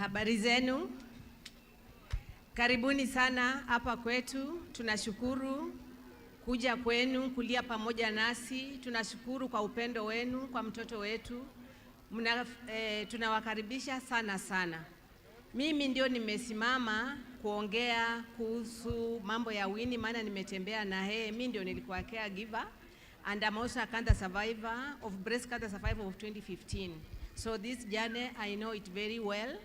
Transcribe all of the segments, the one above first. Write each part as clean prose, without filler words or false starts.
Habari zenu. Karibuni sana hapa kwetu. Tunashukuru kuja kwenu kulia pamoja nasi. Tunashukuru kwa upendo wenu kwa mtoto wetu. Tunawakaribisha sana sana. Mimi ndio nimesimama kuongea kuhusu mambo ya Winnie, maana nimetembea na yeye. Mimi ndio nilikuwa caregiver and I'm also a cancer survivor of breast cancer survivor of 2015. So this journey I know it very well,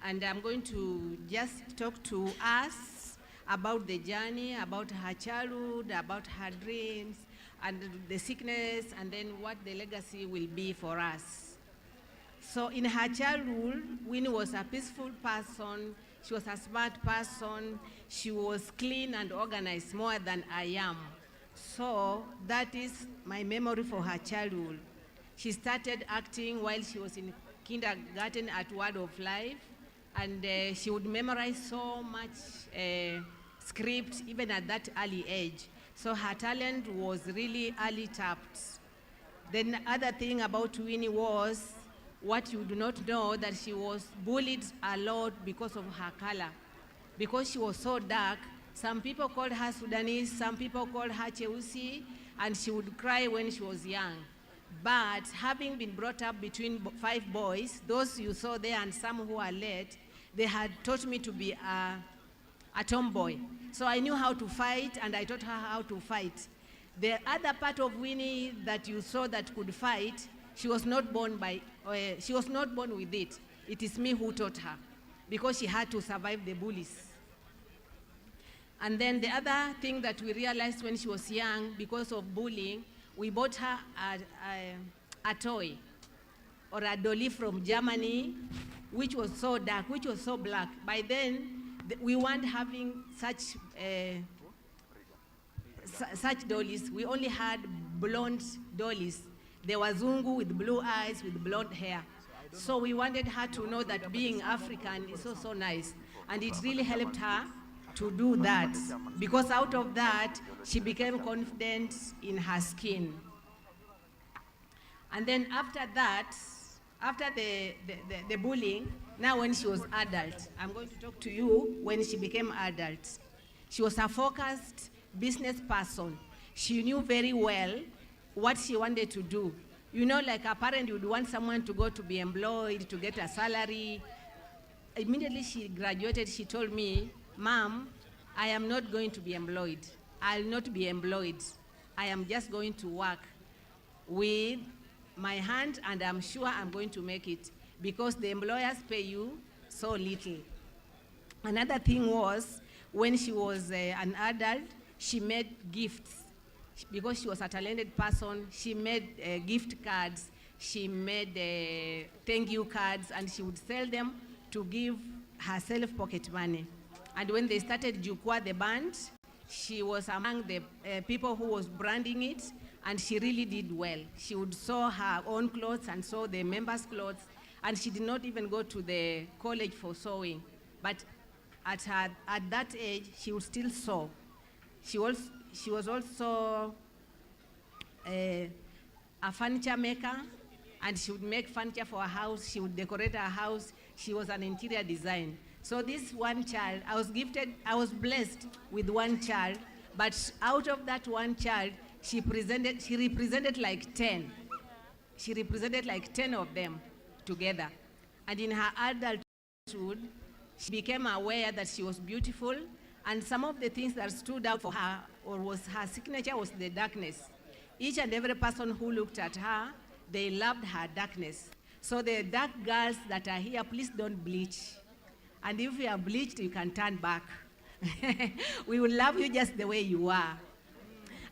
and I'm going to just talk to us about the journey, about her childhood, about her dreams and the sickness, and then what the legacy will be for us. So in her childhood, Winnie was a peaceful person. She was a smart person. She was clean and organized more than I am. So that is my memory for her childhood. She started acting while she was in kindergarten at Word of Life, and she would memorize so much script even at that early age. So her talent was really early tapped. Then the other thing about Winnie was, what you do not know, that she was bullied a lot because of her color. Because she was so dark, some people called her Sudanese, some people called her Cheusi, and she would cry when she was young. But having been brought up between 5 boys, those you saw there and some who are late, they had taught me to be a tomboy. So I knew how to fight, and I taught her how to fight. The other part of Winnie that you saw that could fight, she was not born with it. It is me who taught her, because she had to survive the bullies. And then the other thing that we realized when she was young, because of bullying, we bought her a toy or a dolly from Germany, which was so dark, which was so black. By then, we weren't having such dollies. We only had blonde dollies. They were Zungu with blue eyes, with blonde hair. So we wanted her to know that being African is so nice. And it really helped her to do that, because out of that, she became confident in her skin. And then after that, after the bullying, now when she was adult, I'm going to talk to you when she became adult. She was a focused business person. She knew very well what she wanted to do. You know, like a parent would want someone to go to be employed, to get a salary. Immediately she graduated, she told me, "Mom, I am not going to be employed. I'll not be employed. I am just going to work with my hand, and I'm sure I'm going to make it, because the employers pay you so little." Another thing was, when she was an adult, she made gifts. Because she was a talented person, she made gift cards, she made thank you cards, and she would sell them to give herself pocket money. And when they started Jukwa, the band, she was among the people who was branding it, and she really did well. She would sew her own clothes and sew the members' clothes, and she did not even go to the college for sewing. But at that age, she would still sew. She was also a furniture maker, and she would make furniture for her house. She would decorate her house. She was an interior designer. So this one child, I was blessed with one child, but out of that one child, she represented like 10. She represented like 10 of them together. And in her adulthood, she became aware that she was beautiful, and some of the things that stood out for her, or was her signature, was the darkness. Each and every person who looked at her, they loved her darkness. So the dark girls that are here, please don't bleach. And if you are bleached, you can turn back. We will love you just the way you are.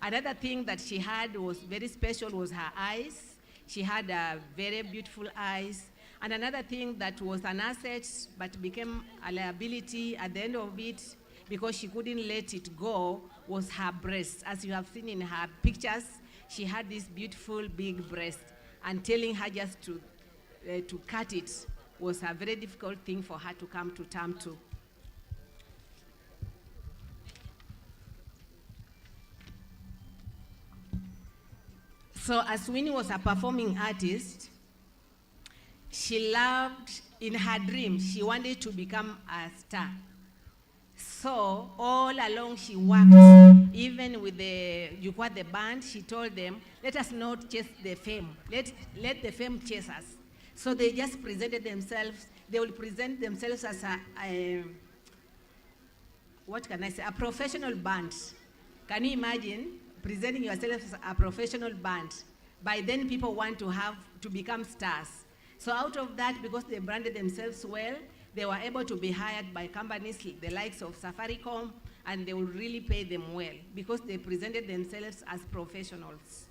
Another thing that she had was very special was her eyes. She had very beautiful eyes. And another thing that was an asset but became a liability at the end of it, because she couldn't let it go, was her breasts. As you have seen in her pictures, she had this beautiful big breast, and telling her just to cut it was a very difficult thing for her to come to terms to. So as Winnie was a performing artist, She loved, in her dream, she wanted to become a star. So all along she worked, even with the band, she told them, let us not chase the fame. Let the fame chase us. So they just presented themselves. They will present themselves as what can I say, a professional band. Can you imagine presenting yourself as a professional band? By then people want to become stars. So out of that, because they branded themselves well, they were able to be hired by companies the likes of Safaricom, and they would really pay them well because they presented themselves as professionals.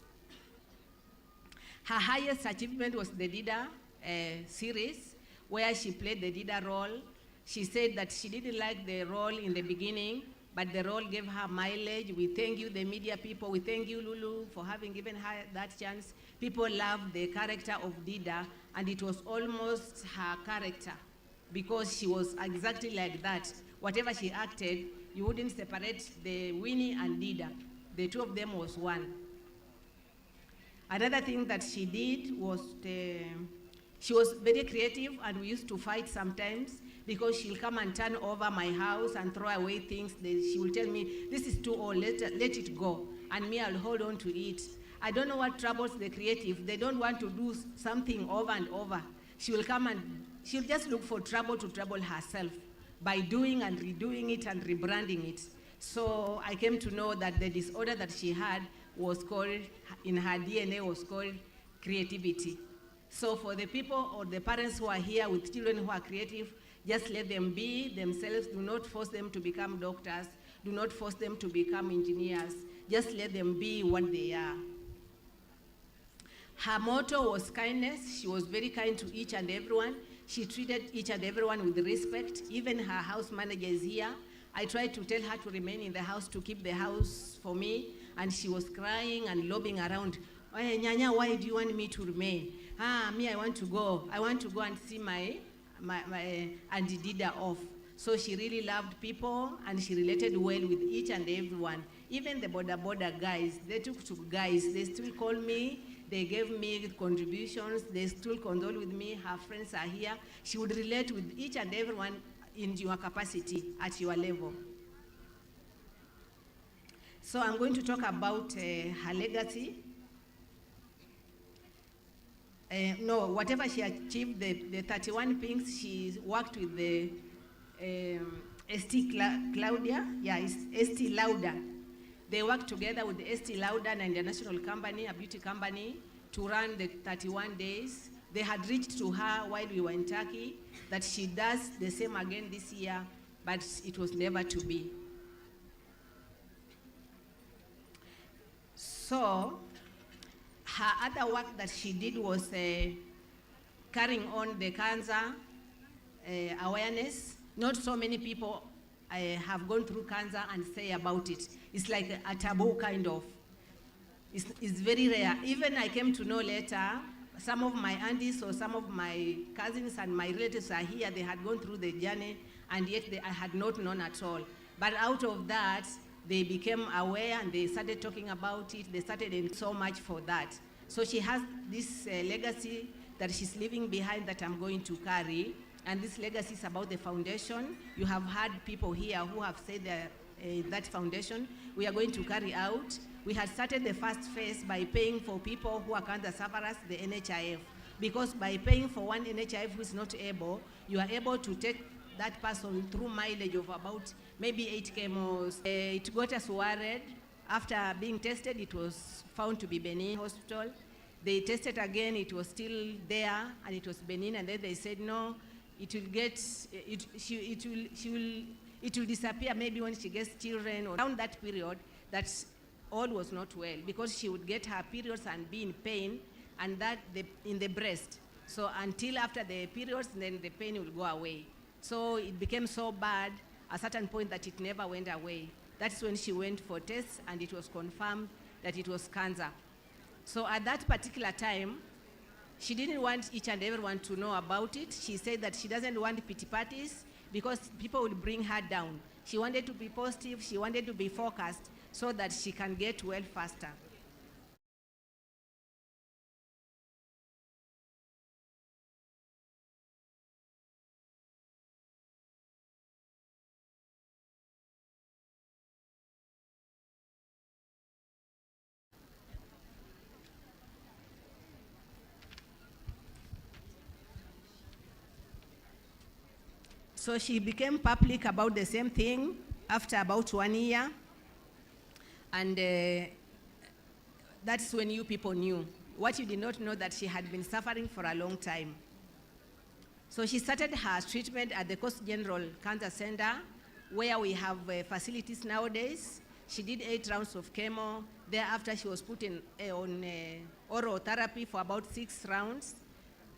Her highest achievement was the Dida'S series, where she played the Dida role. She said that she didn't like the role in the beginning, but the role gave her mileage. We thank you, the media people. We thank you, Lulu, for having given her that chance. People loved the character of Dida, and it was almost her character because she was exactly like that. Whatever she acted, you wouldn't separate the Winnie and Dida. The two of them was one. Another thing that she did was she was very creative, and we used to fight sometimes because she'll come and turn over my house and throw away things. She will tell me, this is too old, let it go. And me, I'll hold on to it. I don't know what troubles the creative. They don't want to do something over and over. She will come and she'll just look for trouble to trouble herself by doing and redoing it and rebranding it. So I came to know that the disorder that she had was called, in her DNA, was called creativity. So for the people or the parents who are here with children who are creative, just let them be themselves. Do not force them to become doctors. Do not force them to become engineers. Just let them be what they are. Her motto was kindness. She was very kind to each and everyone. She treated each and everyone with respect. Even her house manager is here. I tried to tell her to remain in the house, to keep the house for me, and she was crying and lobbying around. Hey, Nyanya, why do you want me to remain? Me, I want to go. I want to go and see my Auntie Dida off. So she really loved people, and she related well with each and everyone. Even the border guys, they took to guys. They still call me. They gave me contributions. They still condole with me. Her friends are here. She would relate with each and everyone in your capacity, at your level. So I'm going to talk about her legacy. Whatever she achieved, the 31 things, she worked with the Estee Lauder. They worked together with the Estee Lauder, an international company, a beauty company, to run the 31 days. They had reached to her while we were in Turkey that she does the same again this year, but it was never to be. So her other work that she did was carrying on the cancer awareness. Not so many people have gone through cancer and say about it. It's like a taboo kind of. It's very rare. Even I came to know later, some of my aunties or some of my cousins and my relatives are here. They had gone through the journey, and yet I had not known at all. But out of that, they became aware and they started talking about it. They started in so much for that. So she has this legacy that she's leaving behind that I'm going to carry. And this legacy is about the foundation. You have had people here who have said that foundation we are going to carry out. We had started the first phase by paying for people who are cancer sufferers, the NHIF. Because by paying for one NHIF who is not able, you are able to take that person through mileage of about maybe 8 chemos. It got us worried. After being tested, it was found to be benign hospital. They tested again, it was still there, and it was benign, and then they said, no, it will disappear maybe when she gets children, or around that period, that all was not well, because she would get her periods and be in pain, and that in the breast. So until after the periods, then the pain will go away. So it became so bad at a certain point that it never went away. That's when she went for tests, and it was confirmed that it was cancer. So at that particular time, she didn't want each and everyone to know about it. She said that she doesn't want pity parties because people will bring her down. She wanted to be positive, she wanted to be focused so that she can get well faster. So she became public about the same thing after about 1 year. And that's when you people knew. What you did not know, that she had been suffering for a long time. So she started her treatment at the Coast General Cancer Center, where we have facilities nowadays. She did 8 rounds of chemo. Thereafter, she was put in, on oral therapy for about 6 rounds,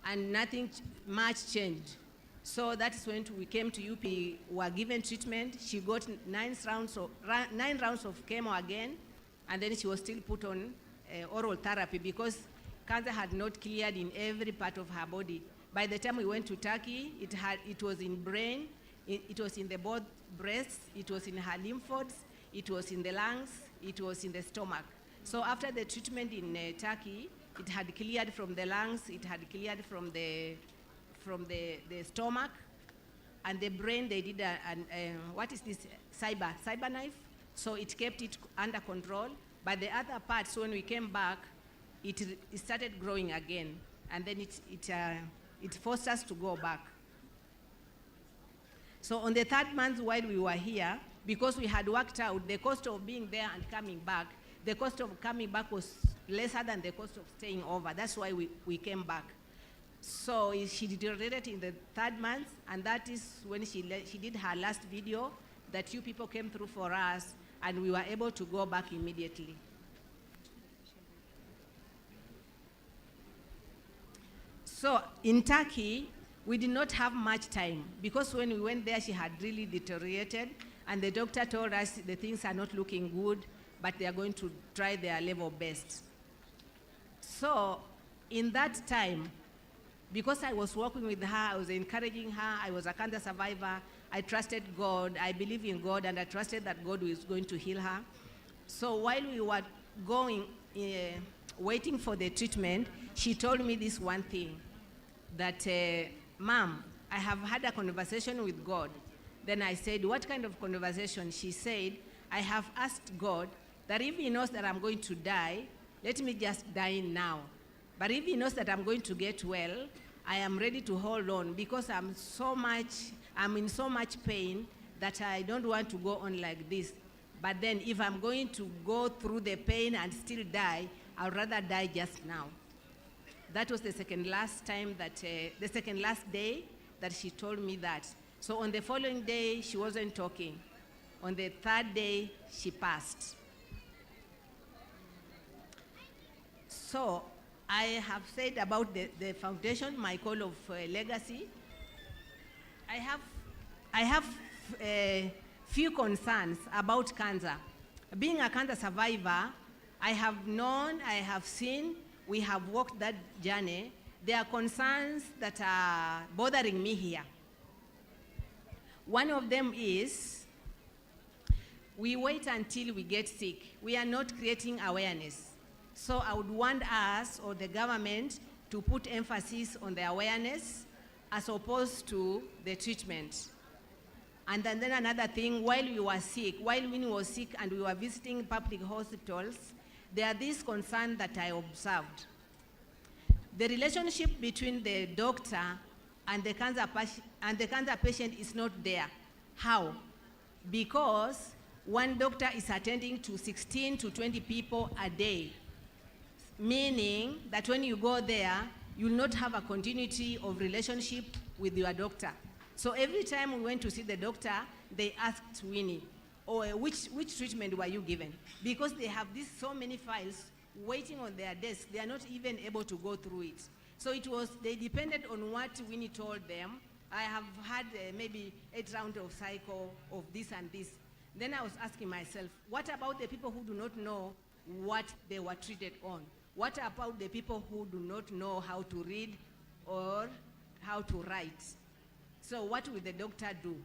and nothing much changed. So that's when we came to UP, were given treatment. She got 9 rounds of chemo again, and then she was still put on oral therapy because cancer had not cleared in every part of her body. By the time we went to Turkey, it was in brain, it was in the both breasts, it was in her lymph nodes, it was in the lungs, it was in the stomach. So after the treatment in Turkey, it had cleared from the lungs, it had cleared from the stomach, and the brain, they did what is this, cyber knife? So it kept it under control. But the other parts, when we came back, it started growing again, and then it forced us to go back. So on the 3rd month while we were here, because we had worked out the cost of being there and coming back, the cost of coming back was lesser than the cost of staying over. That's why we came back. So she deteriorated in the 3rd month, and that is when she did her last video that you people came through for us, and we were able to go back immediately. So in Turkey, we did not have much time, because when we went there, she had really deteriorated, and the doctor told us the things are not looking good, but they are going to try their level best. So in that time, because I was working with her, I was encouraging her, I was a cancer survivor, I trusted God, I believe in God, and I trusted that God was going to heal her. So while we were waiting for the treatment, she told me this one thing, that, Mom, I have had a conversation with God. Then I said, what kind of conversation? She said, I have asked God that if he knows that I'm going to die, let me just die now. But if he knows that I'm going to get well, I am ready to hold on, because I'm in so much pain that I don't want to go on like this. But then if I'm going to go through the pain and still die, I'd rather die just now. That was the second last day that she told me that. So on the following day, she wasn't talking. On the 3rd day, she passed. So I have said about the foundation, my call of legacy. I have few concerns about cancer. Being a cancer survivor, I have known, I have seen, we have walked that journey. There are concerns that are bothering me here. One of them is, we wait until we get sick. We are not creating awareness. So I would want us or the government to put emphasis on the awareness as opposed to the treatment. And then another thing, while we were sick, while Winnie was sick and we were visiting public hospitals, there are these concerns that I observed. The relationship between the doctor and the cancer patient is not there. How? Because one doctor is attending to 16 to 20 people a day, meaning that when you go there, you'll not have a continuity of relationship with your doctor. So every time we went to see the doctor, they asked Winnie, which treatment were you given? Because they have so many files waiting on their desk, they are not even able to go through it. So they depended on what Winnie told them. I have had maybe 8 rounds of cycle of this and this. Then I was asking myself, what about the people who do not know what they were treated on? What about the people who do not know how to read or how to write? So what will the doctor do?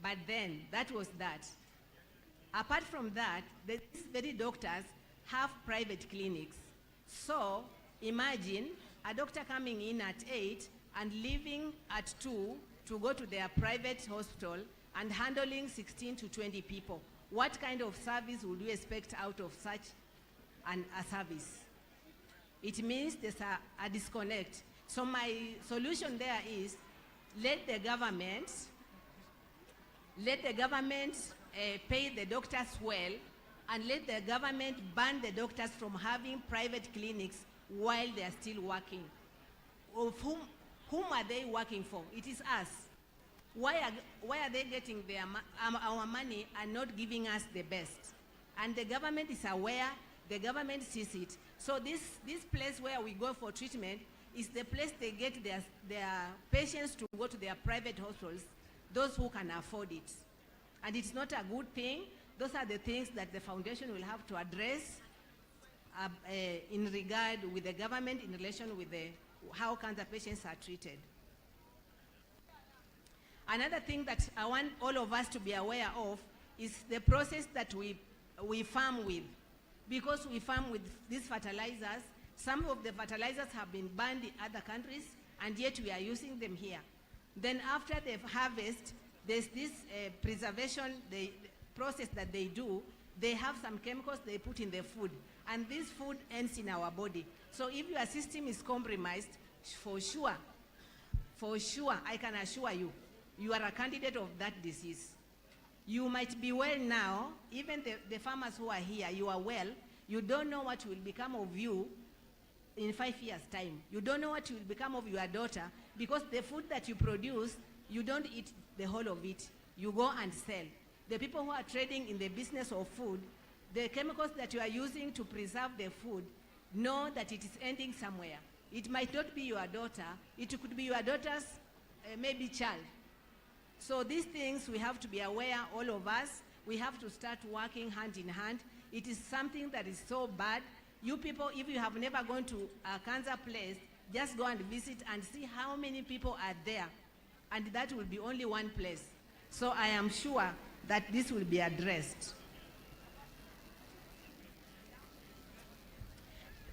But then, that was that. Apart from that, these very doctors have private clinics. So imagine a doctor coming in at 8 and leaving at 2 to go to their private hospital and handling 16 to 20 people. What kind of service would you expect out of such a service? It means there's a disconnect. So my solution there is, let the government pay the doctors well, and let the government ban the doctors from having private clinics while they are still working. Of whom are they working for? It is us. Why are they getting our money and not giving us the best? And the government is aware, the government sees it. So this place where we go for treatment is the place they get their patients to go to their private hospitals, those who can afford it. And it's not a good thing. Those are the things that the foundation will have to address in regard with the government in relation with how cancer patients are treated. Another thing that I want all of us to be aware of is the process that we farm with. Because we farm with these fertilizers, some of the fertilizers have been banned in other countries, and yet we are using them here. Then after the harvest, there's this preservation process that they do. They have some chemicals they put in the food, and this food ends in our body. So if your system is compromised, for sure, I can assure you, you are a candidate of that disease. You might be well now, even the farmers who are here, you are well, you don't know what will become of you in 5 years' time. You don't know what will become of your daughter, because the food that you produce, you don't eat the whole of it. You go and sell. The people who are trading in the business of food, the chemicals that you are using to preserve the food, know that it is ending somewhere. It might not be your daughter. It could be your daughter's maybe child. So these things we have to be aware, all of us. We have to start working hand in hand. It is something that is so bad. You people, if you have never gone to a cancer place, just go and visit and see how many people are there. And that will be only one place. So I am sure that this will be addressed.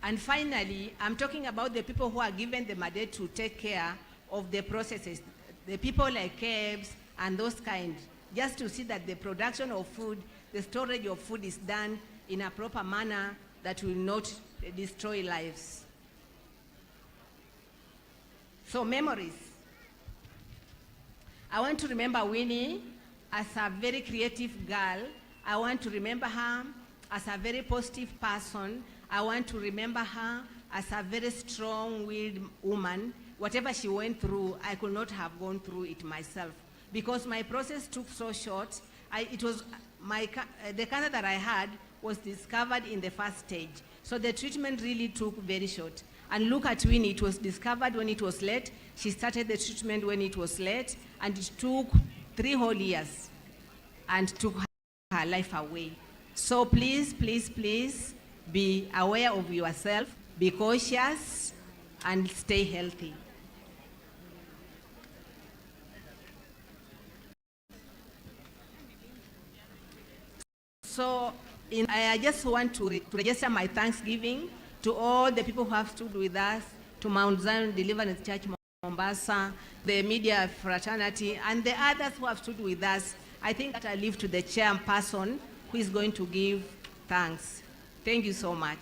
And finally, I'm talking about the people who are given the mandate to take care of the processes, the people like caves and those kind, just to see that the production of food, the storage of food is done in a proper manner that will not destroy lives. So memories. I want to remember Winnie as a very creative girl. I want to remember her as a very positive person. I want to remember her as a very strong-willed woman. Whatever she went through, I could not have gone through it myself, because my process took so short. The cancer that I had was discovered in the first stage. So the treatment really took very short. And look at Winnie, it was discovered when it was late. She started the treatment when it was late, and it took 3 whole years and took her life away. So please, please, please be aware of yourself, be cautious, and stay healthy. So I just want to register my thanksgiving to all the people who have stood with us, to Mount Zion Deliverance Church Mombasa, the media fraternity, and the others who have stood with us. I think that I leave to the chairperson who is going to give thanks. Thank you so much.